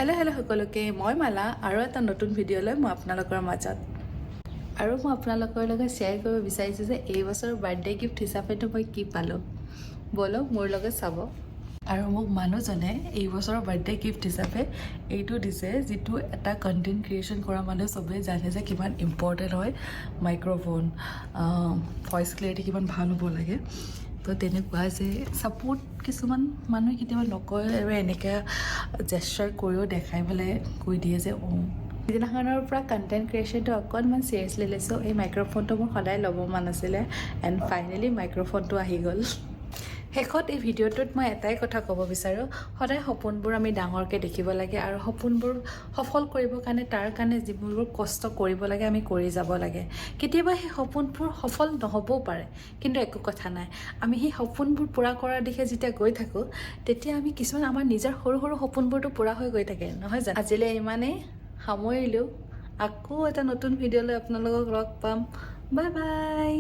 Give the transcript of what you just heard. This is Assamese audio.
হেল্ল' সকলোকে মই মালা আৰু এটা নতুন ভিডিঅ'লৈ মই আপোনালোকৰ মাজত আৰু মই আপোনালোকৰ লগত শ্বেয়াৰ কৰিব বিচাৰিছোঁ যে এই বছৰৰ বাৰ্থডে গিফ্ট হিচাপেতো মই কি পালোঁ বলক মোৰ লগত চাব আৰু মোক মানুহজনে এই বছৰৰ বাৰ্থডে গিফ্ট হিচাপে এইটো দিছে যিটো এটা কণ্টেণ্ট ক্ৰিয়েশ্যন কৰা মানুহ চবেই জানে যে কিমান ইম্পৰ্টেণ্ট হয় মাইক্ৰ'ফোন ভইচ ক্লিয়াৰিটি কিমান ভাল হ'ব লাগে তো তেনেকুৱা যে ছাপোৰ্ট কিছুমান মানুহে কেতিয়াবা নকয় আৰু এনেকৈ জেষ্টাৰ কৰিও দেখাই পেলাই কৈ দিয়ে যে সিদিনাখনৰ পৰা কণ্টেণ্ট ক্ৰিয়েশ্যনটো অকণমান চিৰিয়াছলি লৈছোঁ এই মাইক্ৰ'ফোনটো মোৰ সদায় ল'ব মন আছিলে এণ্ড ফাইনেলি মাইক্ৰ'ফোনটো আহি গ'ল শেষত এই ভিডিঅ'টোত মই এটাই কথা ক'ব বিচাৰোঁ সদায় সপোনবোৰ আমি ডাঙৰকৈ দেখিব লাগে আৰু সপোনবোৰ সফল কৰিবৰ কাৰণে তাৰ কাৰণে যিবোৰ কষ্ট কৰিব লাগে আমি কৰি যাব লাগে কেতিয়াবা সেই সপোনবোৰ সফল নহ'বও পাৰে কিন্তু একো কথা নাই আমি সেই সপোনবোৰ পূৰা কৰাৰ দিশে যেতিয়া গৈ থাকোঁ তেতিয়া আমি কিছুমান আমাৰ নিজৰ সৰু সৰু সপোনবোৰতো পূৰা হৈ গৈ থাকে নহয় জানো আজিলৈ ইমানেই সামৰিলোঁ আকৌ এটা নতুন ভিডিঅ'লৈ আপোনালোকক লগ পাম বাই বাই